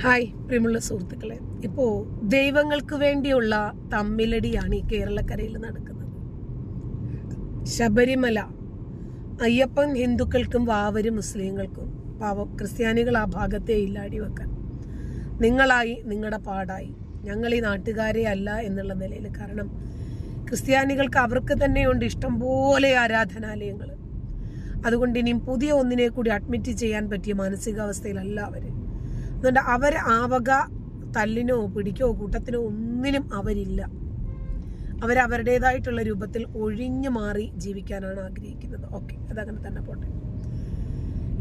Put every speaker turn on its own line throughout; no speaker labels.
Hi പ്രിയമുള്ള സുഹൃത്തുക്കളെ, ഇപ്പോൾ ദൈവങ്ങൾക്ക് വേണ്ടിയുള്ള തമ്മിലടിയാണ് ഈ കേരളക്കരയിൽ നടക്കുന്നത്. ശബരിമല അയ്യപ്പൻ ഹിന്ദുക്കൾക്കും വാവര് മുസ്ലിങ്ങൾക്കും, പാവം ക്രിസ്ത്യാനികൾ ആ ഭാഗത്തെ ഇല്ലാടി വെക്കാൻ നിങ്ങളായി നിങ്ങളുടെ പാടായി. ഞങ്ങൾ ഈ നാട്ടുകാരെ അല്ല എന്നുള്ള നിലയിൽ. കാരണം ക്രിസ്ത്യാനികൾക്ക് അവർക്ക് തന്നെയുണ്ട് ഇഷ്ടംപോലെ ആരാധനാലയങ്ങൾ. അതുകൊണ്ട് ഇനിയും പുതിയ ഒന്നിനെ കൂടി അഡ്മിറ്റ് ചെയ്യാൻ പറ്റിയ മാനസികാവസ്ഥയിലല്ല അവർ. അതുകൊണ്ട് അവർ ആവക തല്ലിനോ പിടിക്കോ കൂട്ടത്തിനോ ഒന്നിനും അവരില്ല. അവരവരുടേതായിട്ടുള്ള രൂപത്തിൽ ഒഴിഞ്ഞു മാറി ജീവിക്കാനാണ് ആഗ്രഹിക്കുന്നത്. ഓക്കെ, അതങ്ങനെ തന്നെ പോട്ടെ.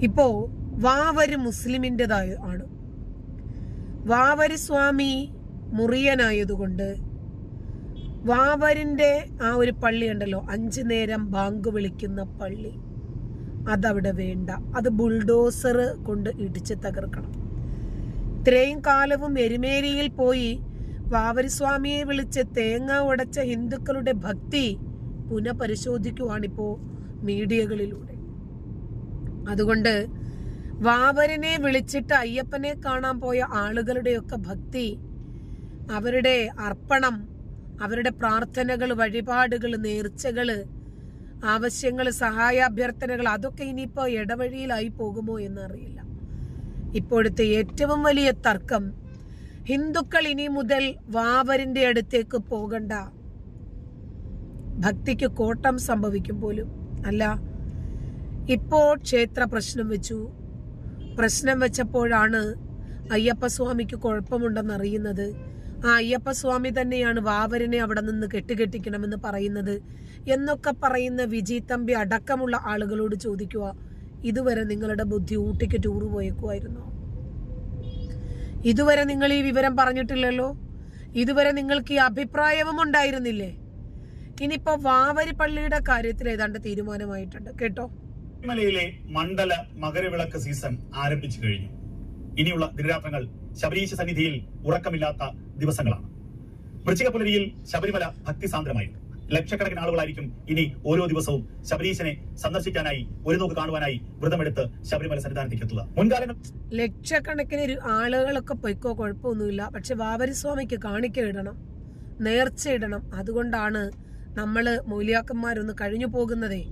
ഇപ്പോ വാവര് മുസ്ലിമിൻ്റെതായ ആണ്. വാവര് സ്വാമി മുറിയനായതുകൊണ്ട് വാവരിൻ്റെ ആ ഒരു പള്ളി ഉണ്ടല്ലോ, 5 നേരം ബാങ്ക് വിളിക്കുന്ന പള്ളി, അതവിടെ വേണ്ട. അത് ബുൾഡോസർ കൊണ്ട് ഇടിച്ച് തകർക്കണം. ഇത്രയും കാലവും എരുമേലിയിൽ പോയി വാവരിസ്വാമിയെ വിളിച്ച് തേങ്ങ ഉടച്ച ഹിന്ദുക്കളുടെ ഭക്തി പുനഃപരിശോധിക്കുവാണിപ്പോ മീഡിയകളിലൂടെ. അതുകൊണ്ട് വാവരനെ വിളിച്ചിട്ട് അയ്യപ്പനെ കാണാൻ പോയ ആളുകളുടെയൊക്കെ ഭക്തി, അവരുടെ അർപ്പണം, അവരുടെ പ്രാർത്ഥനകൾ, വഴിപാടുകൾ, നേർച്ചകൾ, ആവശ്യങ്ങൾ, സഹായാഭ്യർത്ഥനകൾ, അതൊക്കെ ഇനിയിപ്പോ ഇടവഴിയിലായി പോകുമോ എന്നറിയില്ല. ഇപ്പോഴത്തെ ഏറ്റവും വലിയ തർക്കം, ഹിന്ദുക്കൾ ഇനി മുതൽ വാവരിന്റെ അടുത്തേക്ക് പോകണ്ട, ഭക്തിക്ക് കോട്ടം സംഭവിക്കും പോലും അല്ല. ഇപ്പോൾ ക്ഷേത്ര പ്രശ്നം വെച്ചപ്പോഴാണ് അയ്യപ്പസ്വാമിക്ക് കുഴപ്പമുണ്ടെന്നറിയുന്നത്. ആ അയ്യപ്പസ്വാമി തന്നെയാണ് വാവരനെ അവിടെ നിന്ന് കെട്ടിക്കണമെന്ന് പറയുന്നത് എന്നൊക്കെ പറയുന്ന വിജി തമ്പി അടക്കമുള്ള ആളുകളോട് ചോദിക്കുക, ഇതുവരെ നിങ്ങളുടെ ബുദ്ധി ഊട്ടിക്ക് ടൂറ് പോയേക്കുമായിരുന്നോ? ഇതുവരെ നിങ്ങൾ ഈ വിവരം പറഞ്ഞിട്ടില്ലല്ലോ. ഇതുവരെ നിങ്ങൾക്ക് ഈ അഭിപ്രായവും ഉണ്ടായിരുന്നില്ലേ? ഇനിയിപ്പോ വാവരി പള്ളിയുടെ കാര്യത്തിൽ ഏതാണ്ട് തീരുമാനമായിട്ടുണ്ട് കേട്ടോ.
ശബരിമലയിലെ മണ്ഡല മകരവിളക്ക് സീസൺ ആരംഭിച്ചു കഴിഞ്ഞു. ഇനിയുള്ള ദിനരാത്രങ്ങൾ ശബരീശ സന്നിധിയിൽ ഉറക്കമില്ലാത്ത ദിവസങ്ങളാണ്. വൃശ്ചിക പുലരിയിൽ ശബരിമല ഭക്തിസാന്ദ്രമായിരുന്നു. ലക്ഷക്കണക്കിന് ആളുകളായിരിക്കും ഇനി ഓരോ ദിവസവും ശബരീശനെ സന്ദർശിക്കാനായി, ഒരു നോക്ക് കാണുവാനായി വ്രതമെടുത്ത് ശബരിമല സന്നിധാനത്തേക്ക് എത്തുക. മുൻകാലങ്ങൾ
ലക്ഷക്കണക്കിന് ആളുകളൊക്കെ പൊയ്ക്കോ, കുഴപ്പമൊന്നുമില്ല. പക്ഷെ വാവരിസ്വാമിക്ക് കാണിക്ക ഇടണം, നേർച്ച ഇടണം. അതുകൊണ്ടാണ് നമ്മള് മൂല്യാക്കന്മാരൊന്ന് കഴിഞ്ഞു പോകുന്നതേ.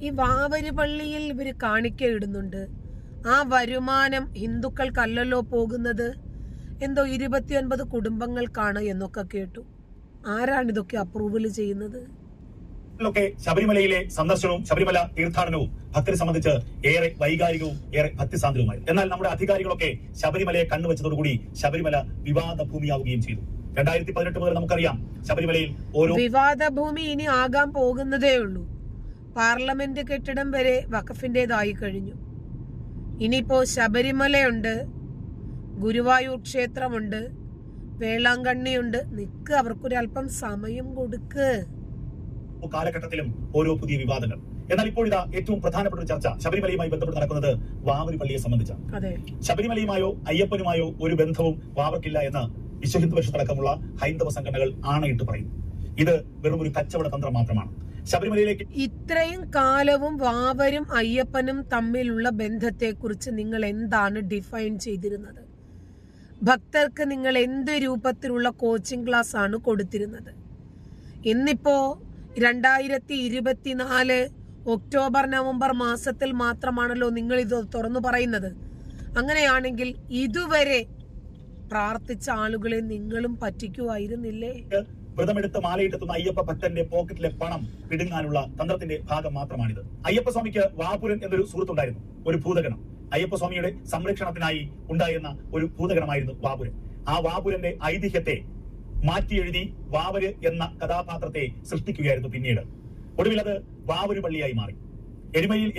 ഈ വാവരി പള്ളിയിൽ ഇവര് കാണിക്ക ഇടുന്നുണ്ട്. ആ വരുമാനം ഹിന്ദുക്കൾക്കല്ലല്ലോ പോകുന്നത്. എന്തോ 29 കുടുംബങ്ങൾക്കാണ് എന്നൊക്കെ കേട്ടു. ആരാണിതൊക്കെ അപ്രൂവൽ ചെയ്യുന്നത്?
ശബരിമലയിലെ സന്ദർശനവും ശബരിമല തീർത്ഥാടനവും ഭക്തരെ സംബന്ധിച്ച് ഏറെ വൈകാരികവും ഏറെ ഭക്തിസാന്ദ്രവുമായി. എന്നാൽ നമ്മുടെ അധികാരികളൊക്കെ ശബരിമലയെ കണ്ണുവെച്ചതോടുകൂടി ശബരിമല വിവാദ ഭൂമിയാവുകയും ചെയ്തു. 2018 മുതൽ നമുക്കറിയാം ശബരിമലയിൽ ഓരോ
വിവാദ ഭൂമി ഇനി ആകാൻ പോകുന്നതേ ഉള്ളൂ. പാർലമെന്റ് കെട്ടിടം വരെ വഖഫിന്റേതായി കഴിഞ്ഞു. ഇനിയിപ്പോ ശബരിമലയുണ്ട്, ഗുരുവായൂർ ക്ഷേത്രമുണ്ട്, വേളാങ്കണ്ണിയുണ്ട്. നിക്ക്, അവർക്കൊരല്പം സമയം കൊടുക്ക്.
കാലഘട്ടത്തിലും ഓരോ പുതിയ വിവാദങ്ങൾ. എന്നാൽ ഇപ്പോൾ ഇതാ ഏറ്റവും പ്രധാനപ്പെട്ട ഒരു ചർച്ച ശബരിമലയുമായി ബന്ധപ്പെട്ട് നടക്കുന്നത് വാവരി പള്ളിയെ സംബന്ധിച്ചാണ്. ശബരിമലയുമായോ അയ്യപ്പനുമായോ ഒരു ബന്ധവും വാവർക്കില്ല എന്ന് വിശ്വഹിന്ദു പരിഷത്തടക്കമുള്ള ഹൈന്ദവ സംഘടനകൾ ആണയിട്ട് പറയും. ഇത് വെറും ഒരു കച്ചവട തന്ത്രം മാത്രമാണ്. ശബരിമലയിലേക്ക്
ഇത്രയും കാലവും വാവരും അയ്യപ്പനും തമ്മിലുള്ള ബന്ധത്തെക്കുറിച്ച് നിങ്ങൾ എന്താണ് ഡിഫൈൻ ചെയ്തിരുന്നത്? ഭക്തർക്ക് നിങ്ങൾ എന്ത് രൂപത്തിലുള്ള കോച്ചിങ് ക്ലാസ് ആണ് കൊടുത്തിരുന്നത്? ഇന്നിപ്പോ 2024 ഒക്ടോബർ നവംബർ മാസത്തിൽ മാത്രമാണല്ലോ നിങ്ങൾ ഇത് തുറന്നു പറയുന്നത്. അങ്ങനെയാണെങ്കിൽ ഇതുവരെ പ്രാർത്ഥിച്ച ആളുകളെ നിങ്ങളും പറ്റിക്കുമായിരുന്നില്ലേ?
വ്രതമെടുത്ത് മാലയിട്ടെത്തുന്ന അയ്യപ്പ ഭക്തന്റെ പോക്കറ്റിലെ പണം പിടുങ്ങാനുള്ള തന്ത്രത്തിന്റെ ഭാഗം മാത്രമാണിത്. അയ്യപ്പസ്വാമിക്ക് വാപുരൻ എന്നൊരു സുഹൃത്തുണ്ടായിരുന്നു, ഒരു ഭൂതഗണം. അയ്യപ്പസ്വാമിയുടെ സംരക്ഷണത്തിനായി ഉണ്ടായിരുന്ന ഒരു ഭൂതഗണമായിരുന്നു വാപുരൻ. ആ വാപുരന്റെ ഐതിഹ്യത്തെ മാറ്റിയെഴുതി വാവര് എന്ന കഥാപാത്രത്തെ സൃഷ്ടിക്കുകയായിരുന്നു പിന്നീട്. ഒടുവിൽ അത് വാവരു പള്ളിയായി മാറി.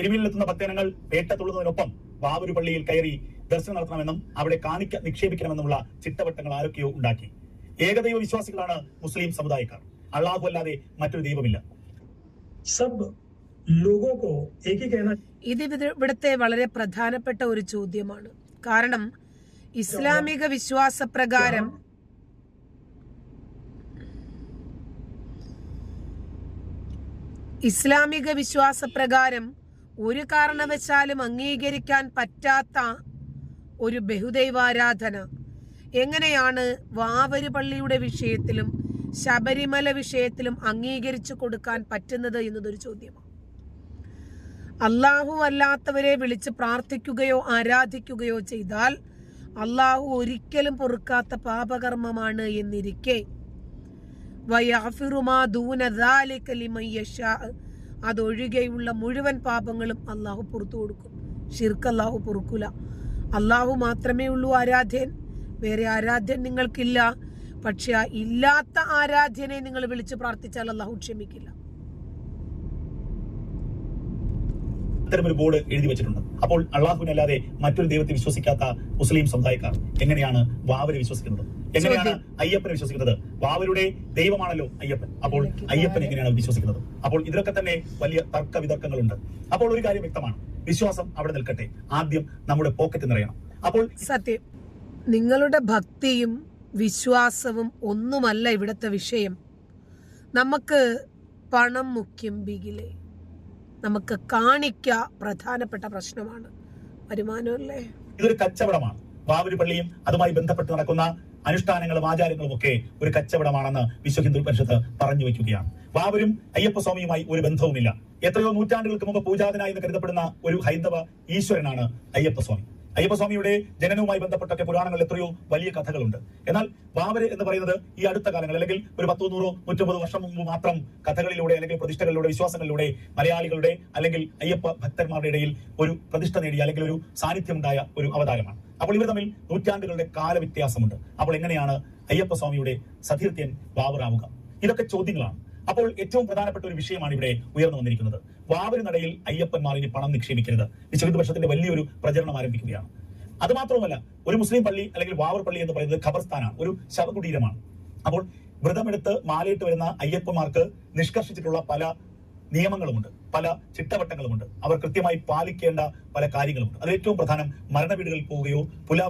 എരുമയിലെത്തുന്ന ഭക്തജനങ്ങൾ വേട്ട തുള്ളുന്നതിനൊപ്പം വാവരു പള്ളിയിൽ കയറി ദർശനം നടത്തണമെന്നും അവിടെ കാണിക്ക നിക്ഷേപിക്കണമെന്നുമുള്ള ചിട്ടവട്ടങ്ങൾ ആരൊക്കെയോ ഉണ്ടാക്കി. ഏകദൈവ വിശ്വാസികളാണ് മുസ്ലിം സമുദായക്കാർ. അള്ളാഹു അല്ലാതെ മറ്റൊരു ദൈവമില്ല.
ഇത് ഇവിടുത്തെ വളരെ പ്രധാനപ്പെട്ട ഒരു ചോദ്യമാണ്. കാരണം ഇസ്ലാമിക വിശ്വാസപ്രകാരം ഒരു കാരണവശാലും അംഗീകരിക്കാൻ പറ്റാത്ത ഒരു ബഹുദൈവാരാധന, എങ്ങനെയാണ് വാവര് പള്ളിയുടെ വിഷയത്തിലും ശബരിമല വിഷയത്തിലും അംഗീകരിച്ചു കൊടുക്കാൻ പറ്റുന്നത് എന്നതൊരു ചോദ്യമാണ്. അല്ലാഹു അല്ലാത്തവരെ വിളിച്ച് പ്രാർത്ഥിക്കുകയോ ആരാധിക്കുകയോ ചെയ്താൽ അല്ലാഹു ഒരിക്കലും പൊറുക്കാത്ത പാപകർമ്മമാണ് എന്നിരിക്കെ വയഗ്ഫിറു മാ ദൂന ദാലിക ലിമൻ യശാ, അതൊഴികെയുള്ള മുഴുവൻ പാപങ്ങളും അല്ലാഹു പുറത്തു കൊടുക്കും. ശിർക്ക് അല്ലാഹു പൊറുക്കൂല. അല്ലാഹു മാത്രമേ ഉള്ളൂ ആരാധ്യൻ, വേറെ ആരാധ്യൻ നിങ്ങൾക്കില്ല. പക്ഷെ ആ ഇല്ലാത്ത ആരാധ്യനെ നിങ്ങൾ വിളിച്ച് പ്രാർത്ഥിച്ചാൽ അല്ലാഹു ക്ഷമിക്കില്ല.
അത്തരമൊരു ബോർഡ് എഴുതി വെച്ചിട്ടുണ്ട്. അപ്പോൾ അള്ളാഹുവിനല്ലാതെ മറ്റൊരു ദൈവത്തെ വിശ്വസിക്കാത്ത മുസ്ലിം സമുദായക്കാർ എങ്ങനെയാണ് വാവരെ വിശ്വസിക്കുന്നത്? എങ്ങനെയാണ് അയ്യപ്പനെ വിശ്വസിക്കുന്നത്? വാവരുടെ ദൈവമാണല്ലോ അയ്യപ്പൻ. അപ്പോൾ അയ്യപ്പൻ എങ്ങനെയാണ് വിശ്വസിക്കുന്നത്? അപ്പോൾ ഇതിലൊക്കെ തന്നെ വലിയ തർക്ക വിതർക്കങ്ങളുണ്ട്. അപ്പോൾ ഒരു കാര്യം വ്യക്തമാണ്, വിശ്വാസം അവിടെ നിൽക്കട്ടെ, ആദ്യം നമ്മുടെ പോക്കറ്റ് നിറയണം. അപ്പോൾ
സത്യം, നിങ്ങളുടെ ഭക്തിയും വിശ്വാസവും ഒന്നുമല്ല ഇവിടുത്തെ വിഷയം. നമുക്ക് പണം മുഖ്യം ബിഗിലെ, നമുക്ക് കാണിക്ക പ്രധാനപ്പെട്ട പ്രശ്നമാണ്. വരുമാനമല്ലേ?
ഇതൊരു കച്ചവടമാണ്. വാവര് പള്ളിയും അതുമായി ബന്ധപ്പെട്ട് നടക്കുന്ന അനുഷ്ഠാനങ്ങളും ആചാരങ്ങളും ഒക്കെ ഒരു കച്ചവടമാണെന്ന് വിശ്വ ഹിന്ദു പരിഷത്ത് പറഞ്ഞു വയ്ക്കുകയാണ്. വാവരും അയ്യപ്പസ്വാമിയുമായി ഒരു ബന്ധവുമില്ല. എത്രയോ നൂറ്റാണ്ടുകൾക്ക് മുമ്പ് പൂജാതനായി എന്ന് കരുതപ്പെടുന്ന ഒരു ഹൈന്ദവ ഈശ്വരനാണ് അയ്യപ്പസ്വാമി. അയ്യപ്പസ്വാമിയുടെ ജനനവുമായി ബന്ധപ്പെട്ടൊക്കെ പുരാണങ്ങളിൽ എത്രയോ വലിയ കഥകളുണ്ട്. എന്നാൽ വാവര് എന്ന് പറയുന്നത് ഈ അടുത്ത കാലങ്ങളിൽ, അല്ലെങ്കിൽ ഒരു 100, 150 വർഷം മുമ്പ് മാത്രം കഥകളിലൂടെ അല്ലെങ്കിൽ പ്രതിഷ്ഠകളിലൂടെ വിശ്വാസങ്ങളിലൂടെ മലയാളികളുടെ അല്ലെങ്കിൽ അയ്യപ്പ ഭക്തന്മാരുടെ ഇടയിൽ ഒരു പ്രതിഷ്ഠ നേടിയ അല്ലെങ്കിൽ ഒരു സാന്നിധ്യമുണ്ടായ ഒരു അവതാരമാണ്. അപ്പോൾ ഇവർ തമ്മിൽ നൂറ്റാണ്ടുകളുടെ കാലവ്യത്യാസമുണ്ട്. അപ്പോൾ എങ്ങനെയാണ് അയ്യപ്പസ്വാമിയുടെ സതീർത്ഥ്യൻ വാവറാവുക? ഇതൊക്കെ ചോദ്യങ്ങളാണ്. അപ്പോൾ ഏറ്റവും പ്രധാനപ്പെട്ട ഒരു വിഷയമാണ് ഇവിടെ ഉയർന്നു വന്നിരിക്കുന്നത്. വാവര് നടയിൽ അയ്യപ്പന്മാർ ഇനി പണം നിക്ഷേപിക്കരുത്. വിശ്വ ഹിന്ദു പരിഷത്തിന്റെ വലിയൊരു പ്രചരണം ആരംഭിക്കുകയാണ്. അത് മാത്രമല്ല, ഒരു മുസ്ലിം പള്ളി അല്ലെങ്കിൽ വാവർ പള്ളി എന്ന് പറയുന്നത് ഖബർസ്ഥാനാണ്, ഒരു ശവകുടീരമാണ്. അപ്പോൾ വ്രതമെടുത്ത് മാലയിട്ട് വരുന്ന അയ്യപ്പന്മാർക്ക് നിഷ്കർഷിച്ചിട്ടുള്ള പല നിയമങ്ങളുമുണ്ട്, പല ചിട്ടവട്ടങ്ങളുമുണ്ട്. അവർ കൃത്യമായി പാലിക്കേണ്ട പല കാര്യങ്ങളുമുണ്ട്. അത് ഏറ്റവും പ്രധാനം, മരണവീടുകളിൽ പോവുകയോ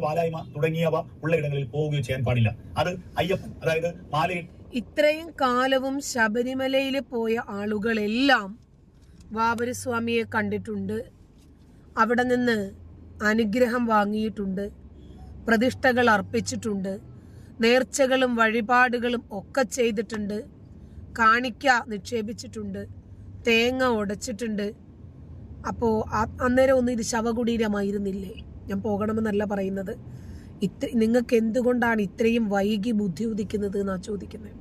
വാലായ്മ തുടങ്ങിയവ ഉള്ള ഇടങ്ങളിൽ പോവുകയോ ചെയ്യാൻ പാടില്ല. അത് അയ്യപ്പൻ, അതായത് മാലയിട്ട്
ഇത്രയും കാലവും ശബരിമലയിൽ പോയ ആളുകളെല്ലാം വാവരസ്വാമിയെ കണ്ടിട്ടുണ്ട്, അവിടെ നിന്ന് അനുഗ്രഹം വാങ്ങിയിട്ടുണ്ട്, പ്രതിഷ്ഠകൾ അർപ്പിച്ചിട്ടുണ്ട്, നേർച്ചകളും വഴിപാടുകളും ഒക്കെ ചെയ്തിട്ടുണ്ട്, കാണിക്ക നിക്ഷേപിച്ചിട്ടുണ്ട്, തേങ്ങ ഉടച്ചിട്ടുണ്ട്. അപ്പോൾ അന്നേരം ഒന്നും ഇത് ശവകുടീരമായിരുന്നില്ലേ? ഞാൻ പോകണമെന്നല്ല പറയുന്നത്. നിങ്ങൾക്ക് എന്തുകൊണ്ടാണ് ഇത്രയും വൈകി ബുദ്ധി ഉദിക്കുന്നത് എന്നാ ചോദിക്കുന്നത്.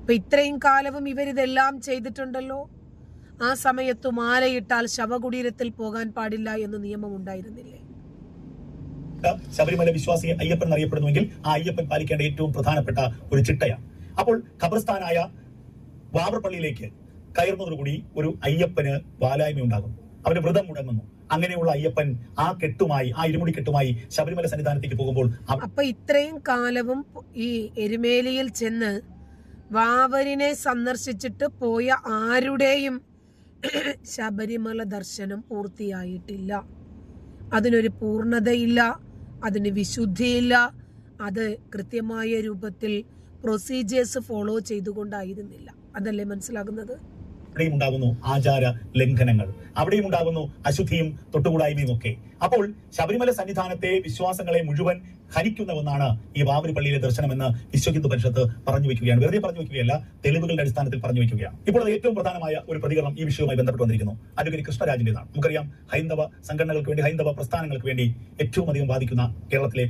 അപ്പൊ ഇത്രയും കാലവും ഇവരിതെല്ലാം ചെയ്തിട്ടുണ്ടല്ലോ. ആ സമയത്ത് മാലയിട്ടാൽ ശവകുടീരത്തിൽ പോകാൻ പാടില്ല എന്ന് നിയമം ഉണ്ടായിരുന്നില്ലേ?
ശബരിമല വിശ്വാസി അയ്യപ്പൻ എന്നറിയപ്പെടുന്നുവെങ്കിൽ ആ അയ്യപ്പൻ പാലിക്കേണ്ട ഏറ്റവും പ്രധാനപ്പെട്ട ഒരു ചിട്ടയാണ്. അപ്പോൾ ഖബർസ്ഥാനായ വാവർ പള്ളിയിലേക്ക് കയറുന്നതോടുകൂടി ഒരു അയ്യപ്പന് വാലായ്മ ഉണ്ടാകും, അവന് വ്രതം മുടങ്ങുന്നു. അങ്ങനെയുള്ള അയ്യപ്പൻ ആ കെട്ടുമായി, ആ ഇരുമുടി കെട്ടുമായി ശബരിമല സന്നിധാനത്തേക്ക് പോകുമ്പോൾ
അപ്പൊ ഇത്രയും കാലവും ഈ എരുമേലിയിൽ ചെന്ന് വാവരിനെ സന്ദർശിച്ചിട്ട് പോയ ആരുടെയും ശബരിമല ദർശനം പൂർത്തിയായിട്ടില്ല. അതിനൊരു പൂർണ്ണതയില്ല, അതിന് വിശുദ്ധിയില്ല. അത് കൃത്യമായ രൂപത്തിൽ പ്രൊസീജിയേഴ്സ് ഫോളോ ചെയ്തുകൊണ്ടായിരുന്നില്ല. അതല്ലേ മനസ്സിലാകുന്നത്?
അവിടെയും ഉണ്ടാകുന്നു ആചാര ലംഘനങ്ങൾ, അവിടെയും ഉണ്ടാകുന്നു അശുദ്ധിയും തൊട്ടുകൂടായ്മയും ഒക്കെ. അപ്പോൾ ശബരിമല സന്നിധാനത്തെ വിശ്വാസങ്ങളെ മുഴുവൻ ഹനിക്കുന്ന ഒന്നാണ് ഈ വാവര് പള്ളിയിലെ ദർശനം എന്ന് വിശ്വ ഹിന്ദു പരിഷത്ത് പറഞ്ഞു വെക്കുകയാണ്. വെറുതെ പറഞ്ഞു വെക്കുകയല്ല, തെളിവുകളുടെ അടിസ്ഥാനത്തിൽ പറഞ്ഞു വെക്കുകയാണ്. ഇപ്പോൾ അത് ഏറ്റവും പ്രധാനമായ ഒരു പ്രതികരണം ഈ വിഷയവുമായി ബന്ധപ്പെട്ട് വന്നിരിക്കുന്നു. അഡ്വക്കേറ്റ് കൃഷ്ണരാജിന്റേതാണ്. നമുക്കറിയാം, ഹൈന്ദവ സംഘടനകൾക്ക് വേണ്ടി, ഹൈന്ദവ പ്രസ്ഥാനങ്ങൾക്ക് വേണ്ടി ഏറ്റവും അധികം വാദിക്കുന്ന കേരളത്തിലെ